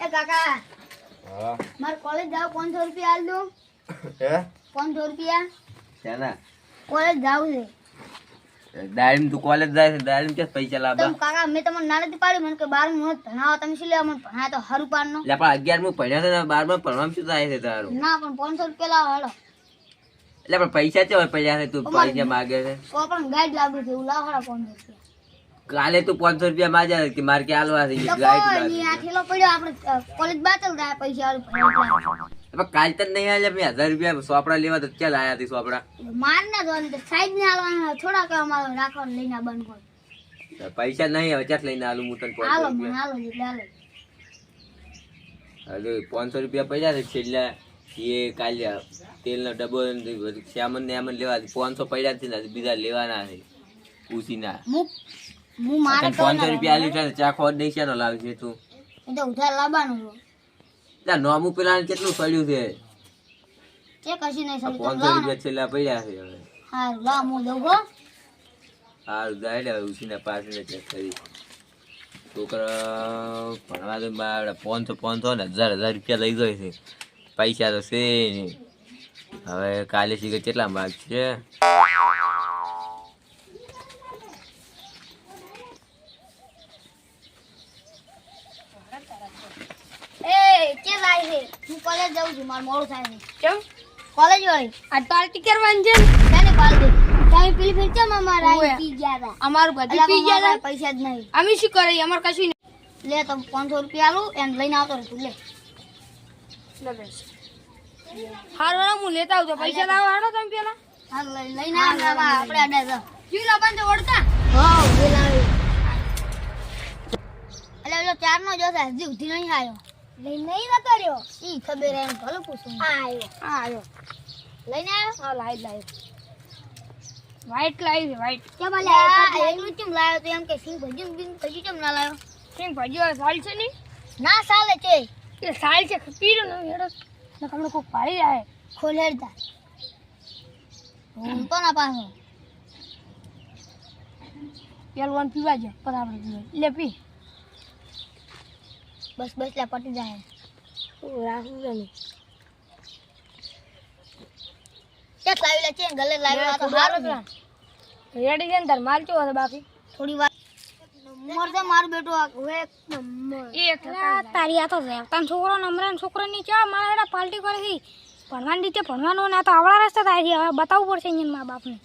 એ કાકા હા માર કોલેજ જાવ 500 રૂપિયા આલ દો. હે 500 રૂપિયા ચાના કોલેજ જાવ છે. દાડીમ તું કોલેજ જાય છે દાડીમ કે પૈસા લાવવા તમ કાકા મે તમને ના નથી પાડી મને કે 12 મુહૂર્ત ભણાવો તમે શું લેવા મને ભણાય તો હરું પાડનો. લે પણ 11 માં ભણ્યા છે ને 12 માં ભણવામાં શું થાય છે તારું? ના પણ 500 રૂપિયા લાવો હેડો. એટલે પણ પૈસા ચો પડ્યા છે તું પૈસા માંગે છે? તો પણ ગાઈડ લાગુ છે એવું લાવો હેડો 500 રૂપિયા. કાલે તું 500 રૂપિયા માંગ્યા કે મારે કે આલવા છે તો ગાઈડ કોઈ નહીં આ થેલો પડ્યો આપણે કોલેજ બાતલ થાય પૈસા વાળું ભણાય. પણ કાલ તને નહીં આલે મેં 1000 રૂપિયા સોપડા લેવા તો ક્યાં લાયા હતી સોપડા? માર ના જોવાની તો સાઈડ ને આલવાના થોડા કે અમારો રાખવાનું લઈને બંધ કર. પૈસા નહીં હવે ચાટ લઈને આલું હું તને 500 હાલો મને રૂપિયા. હાલો એટલે હાલો. હજુ 500 રૂપિયા પડ્યા છે છેલ્લા એ કાલે તેલનો ડબ્બો શ્યામન ને આમન લેવા 500 પડ્યા છે ને હજુ બીજા લેવાના છે પૂછીના. હું મારે 500 રૂપિયા આલી છે ચાખો નહીં છે લાવશે તું? એ તો ઉધાર લાવવાનું છે. ત્યાં નોમું પેલા કેટલું પડ્યું છે? જે કશી નહીં સડી 500 રૂપિયા છેલ્લા પડ્યા છે હવે. હા લા હું દઉં હો. સારું જાય હવે ઉસીના પાસે ચેક કરી છોકરા ભણવા તો બાર 500 ને 1000 રૂપિયા લઈ ગયો છે પૈસા તો છે નહીં. હવે કાલે શીખે કેટલા માર્ક છે? એ કે જાય છે હું કોલેજ જાઉં છું માર મોડું થાય છે. કેમ કોલેજ વાળી આ પાર્ટી કરવાની છે તને પાલ દે તારી પેલી ફેર કેમ અમારા ઓવે. પી ગયા હતા અમારું બધું પી ગયા હતા હતા. પૈસા જ નહીં. અમે શું કરીએ અમાર કશું નહીં. લે તો 500 રૂપિયા આલું એને લઈને આવતો રહે તું લે. હારું હું લેતા આવતો પૈસા લાવવા હાડો તમે પેલા હા લઈને આવ આપણે અડે તો જીલા બંધ ઓળતા હા બોલાવી અલે ઓલો ચાર નો જોશે હજી ઉધી નહીં આવ્યો લઈને નહીં જતો રહ્યો ઈ ખબર એમ ભલે પૂછું આવ્યો લઈને આવ્યો હા લાઈ વ્હાઈટ લાવી વ્હાઈટ કેમ લાવ્યો એટલું કેમ લાવ્યો તો એમ કે સિંગ ભજી બિંગ ભજી કેમ ના લાવ્યો કેમ ભાજી સાલ છે નહીં ના સાલે છે એ સાલ છે પીરો ન હેડો નકમણો કોક પાડી જાય ખોલેડતા હું તો ના પાછો પેલ વન પીવા જાય પર આપણે પીવા લે પી બસ બસ લા પટી જાય રાખું છે નહીં ચેક લાવી લે છે ગલે લાવ્યો આ તો હારો છે રેડી છે ને તાર માલ કેવો છે બાકી થોડી વાર મરજે મારું બેટો હવે એક નંબર એક તારી આ તો તન છોકરો નમરાન છોકરાની ચા મારા એડા પાર્ટી કરે છે ભણવાની રીતે ભણવાનું ના તો આવડા રસ્તા થાય છે હવે બતાવવું પડશે અહીંયા મા બાપને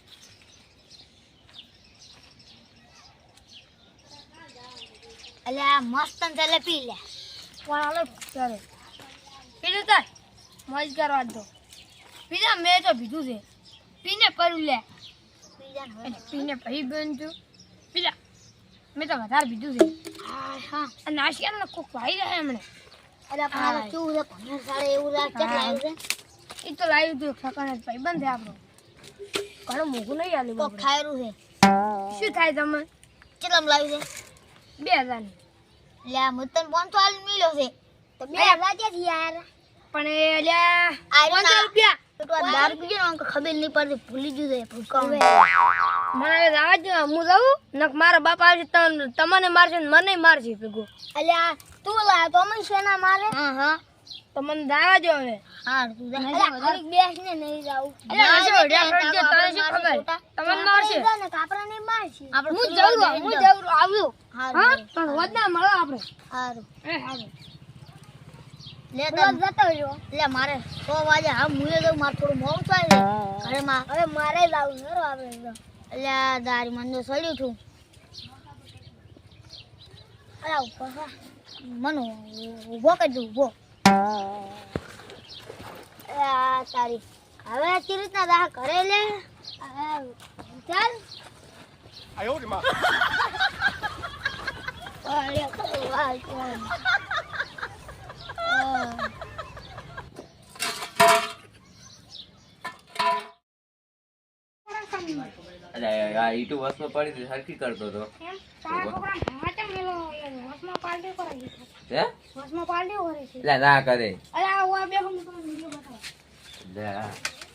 અલ્યા મસ્ત ચાલે પી લે પણ હાલો ચાલે પીધું તાર મોજ કરવા દો પીધા મેં તો પીધું છે પીને કર્યું લે પીને ભાઈ બેન છું પીધા મેં તો વધારે પીધું છે હા અને નાશિયાને કોક ભાઈ રહ્યા એમણે અરે પણ કેવું છે ભણેર સારે એવું લાગ ચેક લાવ્યું છે એ તો લાવ્યું હતું સકાને ભાઈ બંધ છે આપણો ઘણું મોઘું નહીં આલ્યું કોક ખાયરું છે શું થાય તમે કેટલામાં લાવ્યું છે 2000 ની લે મુતન 500 આલ મિલ્યો છે તો 2000 ક્યાંથી યાર પણ એ અલ્યા આયરો 500 રૂપિયા તો આ દારૂ પીજો ને અંક ખબર નહીં પડતી ભૂલી ગયું છે ભૂકાવ મને હવે જવા જ હું જાઉં નક મારા બાપા આવશે તમને મારશે ને મને મારશે ભેગો અલ્યા તું લાયો તો મને શેના મારે હા તો મને જવા જો હવે હા તું જા અલ્યા ઘડીક બેસ ને નહીં જાવ અલ્યા હશે તને શું ખબર તમને મારશે ને કાપરા નહીં મારશે હું જાઉં આવ્યો હા હા પણ વધના મળો આપણે હારું એ હારું લે તો જતો રહ્યો લે મારે 100 વાગે હા મુએ તો માર થોડું મોડું થાય છે ઘરે માં હવે મારે લાવું નરો આપણે અલ્યા દારી મંદો સડ્યું છું અલા ઉપર મનો ઉભો કરી દઉં ઉભો અલ્યા તારી હવે કેવી રીતના દા ઘરે લે ચાલ આયો રે માં અરે વાહ અરે આ ઈટુ વસમાં પડી હતી સરખી કરતો તો હે લે ના કરે લે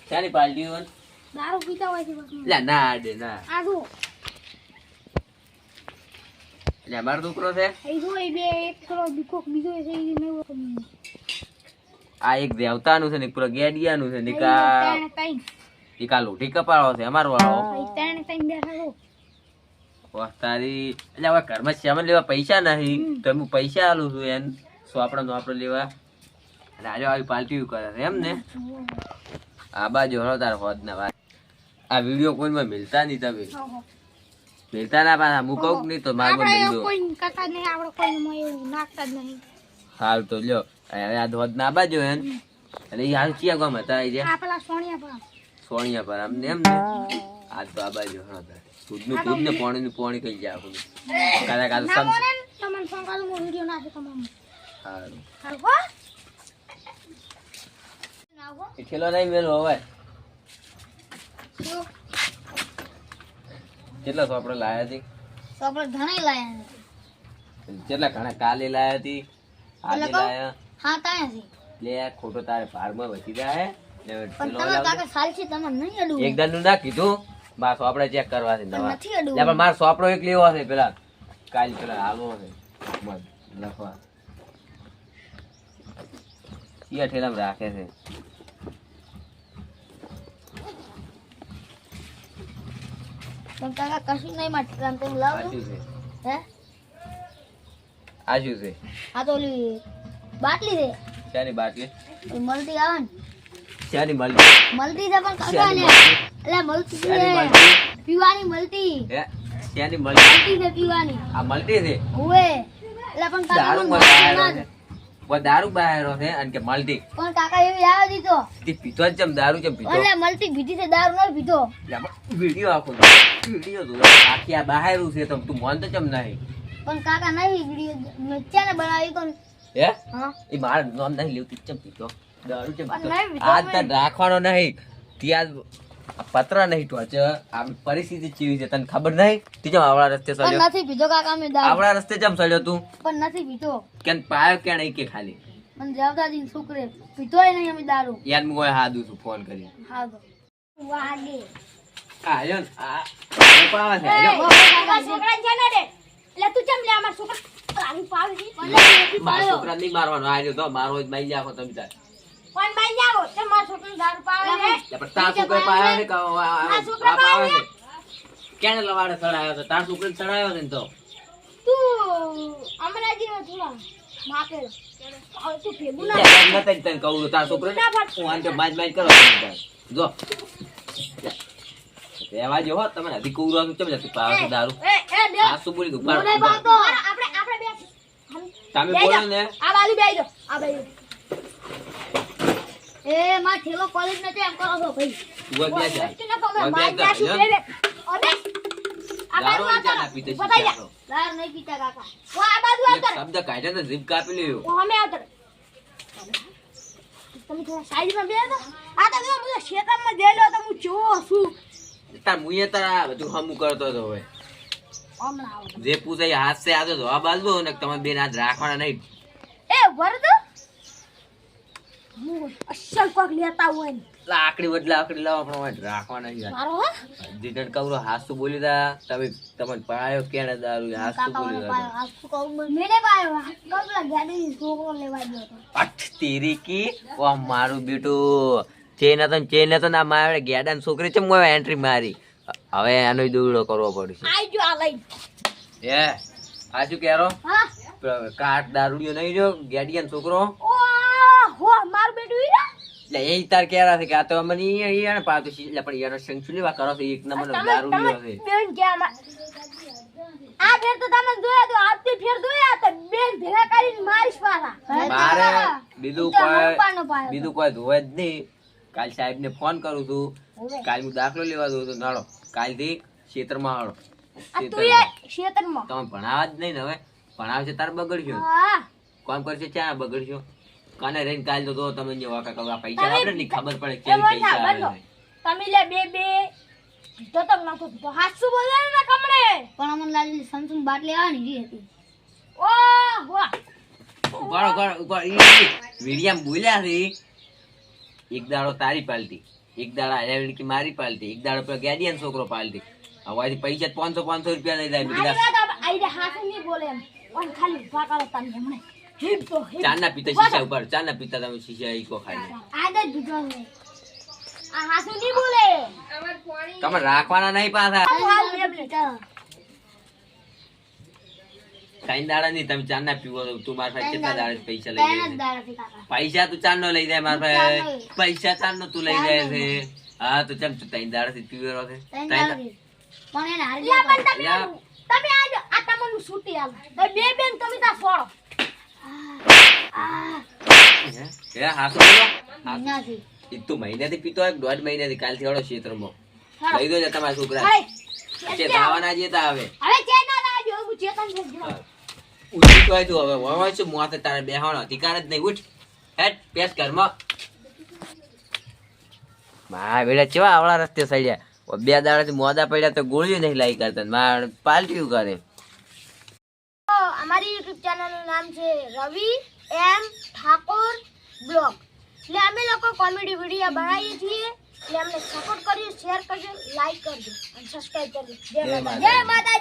શાની પાર્ટી હોય દારૂ પીતા હોય છે બસ લે ના આડે ના આ શું એટલે અમારો છોકરો છે એ જો એ બે એક થોડો બીજો છે એ મેં આ એક દેવતાનું છે ને એક પૂરા ગેડિયાનું છે ને એક આ લોઢી કપાળો છે અમારો વાળો વાહ તારી એટલે હવે ઘરમાં સામાન લેવા પૈસા નહીં તો હું પૈસા આલું છું એમ સોપડો લેવા અને આજે આવી પાર્ટી કરે છે એમ ને આ બાજુ હળો તાર હોદ ના વાત આ વિડીયો કોઈમાં મિલતા નહીં તમે મિલતા ના પાછા હું કહું નહીં તો મારું મિલ દો કોઈ કરતા જ નહીં આપણે કોઈ એવું નાખતા જ નહીં હાલ તો લ્યો હવે આ હોદ ના બાજુ એમ અને એ હાલ ચિયા ગામ હતા એ આ પેલા સોણિયા પર આમ ને એમ ને આ તો આ બાજુ હળો તાર દૂધ ને પાણી કઈ જાય આપણું કાદા કાદા સમ તમને ફોન કરું હું વિડિયો નાખી તમામ હારું હાલો એ ઠેલો નહીં મેલો હવે કેટલા સોપડો લાયા હતી તો આપણે ઘણા લાયા કેટલા ઘણા કાલે લાયા હતી આજે લાયા હા તાયા છે લે ખોટો તારે ભારમાં વધી જાય પણ તમારા કાકા સાલ છે તમને નહીં અડવું એક દાન નું ના કીધું માર સોપડે ચેક કરવા છે નવા નથી અડવું લે પણ માર સોપડો એક લેવો છે પેલા કાલ પેલા હાલવો છે મત લખવા ઈ ઠેલામાં રાખે છે પણ કાકા કશું નહીં માં ઠીકાન તમે લાવજો આજુ છે હે આજુ છે આ તો ઓલી બાટલી છે શાની બાટલી એ મળતી આવે ને શાની મળતી મળતી છે પણ કાકા શાની ને મળતી? એટલે મળતી શાની છે મળતી? પીવાની મળતી હે શાની મળતી મળતી છે પીવાની આ મળતી છે હુએ એટલે પણ કાકા દારૂ મને માં મળતી બહારો ના છે જ. કોઈ દારૂ બહારો છે અને કે મળતી પણ કાકા એવી આવે દીધો તે પીતો જ ચમ દારૂ ચમ પીતો એટલે મળતી પીધી છે દારૂ નહીં પીધો વિડીયો આખો વિડીયો જો આખી આ બહારું છે તો તું મન તો ચમ નહીં પણ કાકા નહીં વિડીયો મેં ચાને બનાવી કોણ હે હા એ મારું નામ નહીં લેવું ચમ પીતો દારૂ ચમ પણ પીતો નહીં પીતો આજ તને રાખવાનો નહીં ત્યાં પત્ર નહીં ટોચ આ પરિસ્થિતિ ચીવી છે તને ખબર નહીં તી ચમ આવડા રસ્તે પણ સડ્યો નથી પીધો કાકા મેં દારૂ આવડા રસ્તે ચમ સડ્યો તું પણ નથી પીતો કેમ પાયો કે નહીં કે ખાલી પણ જવદાદી છોકરે પીતોય નહીં અમે દારૂ યાર હું કોઈ હાદું છું ફોન કરી હા તો વાગે આયો ને આ પાવા છે આયો. છોકરા છે ને રે એટલે તું ચમ લે અમાર છોકરા તારી પાવી મારા છોકરા નહીં મારવાનો આયો તો મારો જ માઈ જાખો તમે તાર કોણ બાઈ જાવો તે માર છોકરા દારૂ પાવે છે લે પણ તાર છોકરો પાયો ને કહો આ છોકરા પાવે છે કેને લવાડે ચડાયો તો તાર છોકરો ચડાયો ને તો તું અમરાજી નો થોડા માપેલો હવે તું ભેગું ના તને કહું છું, તાર છોકરો ને હું આને તો માજ માજ કરો તમે તાર. જો રહેવા જો હો તમે હજી કુવરો છો કેમ જતું પાવો છો દારૂ એ બે આ શું બોલી દઉં મને પાડો. પાતો આપણે બે તમે બેહી બોલો જાઓ. ને આ બાજુ બેહી જાઓ આ બાજુ એ માં ઠેલો કોલેજ નથી એમ કરો છો ભાઈ તું જ બેસ જા. વસ્તુ ના કહો, હવે માર બેસ જા, જાશું લ્યો. બે બે. ઓને આ બાજુ દારૂ આવતો ચા ના પીતે બતાઈ જા. શીખ્યા છો. દારૂ નહીં પીતા કાકા ઓ આ બાજુ એક આવતો શબ્દ કાઢ્યો તો જીભ કાપી લ્યો. ઓ અમે આવતો તમે થોડા સાઈડમાં બેહો તો આ તો હું બધા શેતામાં જેલો તો હું જોવો છું તાર મુએ તાર આ બધું હમું કરતો હતો હવે હમણાં આવો જે પૂછાય એ હાથ સે આજો જવાબ આલજો ને તમારે બેન હાથ રાખવાના નહીં. એ વરદ હું અસલ કોક લેતા હોય ને લાકડી બદલા લાકડી લાવો પણ હવે રાખવાના નહીં. મારો હે જીતન કવરો હાસુ બોલી તા તમે તમને પાયો કેને દારૂ હાસુ કાકા બોલી મને તા પાયો આ શું કહું મેને પાયો કપલા ગાડી છોકરો લેવા ગયો હતો અઠ તેરી કી ઓ મારું બેટું ચેન હતો ના મારે ગેડાન છોકરી છે મોય એન્ટ્રી મારી હવે આનો દોડો કરવો પડશે. આઈ જો આ લઈ હે આજુ કેરો હા કાટ દારૂડિયો નહીં જો ગેડિયન છોકરો ઓ હો માર બેટું ઈ એટલે એ તાર કેરા છે કે આ તો મને ઈ પાતો એટલે પણ યાર સંચુ લેવા કરો છો એક નંબર દારૂડિયો છે. બેન કે આ ફેર તો તમે જોયા તો આપતી ફેર જોયા તો બેન ભેગા કરીને મારીશ પાછા મારે બીજું પપ્પાનો કોઈ પાયો બીજું કોઈ ધોવે જ નહીં. કાલ સાહેબ ને ફોન કરું છું કાલ હું દાખલો લેવા દઉં છું નાળો કાલથી ક્ષેત્રમાં હાલો આ તું એ ક્ષેત્રમાં તમે ભણાવા જ નહીં ને હવે ભણાવશે તાર બગડશો હા કોમ કરશે ચા બગડશો કાને રહીને કાલ તો તમે જે વાકા કરવા પૈસા તમે- આપણે નહીં ખબર પડે એ કેમ બોલ પૈસા ના, આવે બંધો. છે. તમે લે બે બે તો તમ નાખો તો હાસુ બોલે ને કમળે પણ અમને લાગી સમસંગ બાટલી આવવાની રી હતી ઓ વાહ ઉભા વીડિયામાં બોલ્યા છે એક દાડો તારી પાલટી એક દાડા આયાવડી મારી પાલટી એક દાડો પેલો ગેડિયન છોકરો પાલટી હવે પૈસા 500 રૂપિયા લઈ જાય મેં કીધું, આઈ રે હાથે નહીં બોલે એમ પણ ખાલી ઉભા કરો તમે હમણે હિપ તો હિપ ચાના પીતા શીશા ઉપર ચાના પીતા તમે શીશા ઈકો ખાલી આદે દીધો ને આ હાથે નહીં બોલે તમે રાખવાના નહીં પાછા હાલ બે લીટર ત્રણ દાડા નહીં તમે ચાના પીવો તો તું મારા પાસે કેટલા દાડા પૈસા લઈ જાય ત્રણ જ છે? દાડાથી કાકા પૈસા તું ચાર નો લઈ જાય મારા પાસે પૈસા ચાર નો તું લઈ જાય છે હા તો ચમ તું ત્રણ દાડા થી પીવેલો છે ત્રણ ત્રણ દાડાથી પણ એને હારી ગયા પણ તમે આજો આ તમને છૂટી આલ બે બેન તમે તા છોડો હે હાસો બોલો હા નથી ઈ તું મહિનાથી પીતો હોય કે દોઢ મહિનાથી કાલથી હળો ક્ષેત્રમાં લઈ દો ને તમારા છોકરા અરે છે દાવાના જેતા આવે હવે ચે ના લાજો હું ચેતન છે ઉઠી તો તું હવે વવાય છે મોતે તારે બેહવાનો અધિકાર જ નહીં ઉઠ હેટ પેસ ઘરમાં મા બેડા કેવા આવડા રસ્તે સડ્યા બે દાડાથી મોદા પડ્યા તો ગોળીઓ નહીં લાઈ કરતા માર પાલટ્યું કરે અમારી YouTube ચેનલ નું નામ છે રવિ એમ ઠાકોર બ્લોગ એટલે અમે લોકો કોમેડી વિડિયો બનાવીએ છીએ એટલે અમને સપોર્ટ કરજો શેર કરજો લાઈક કરજો અને સબસ્ક્રાઇબ કરજો જય માતા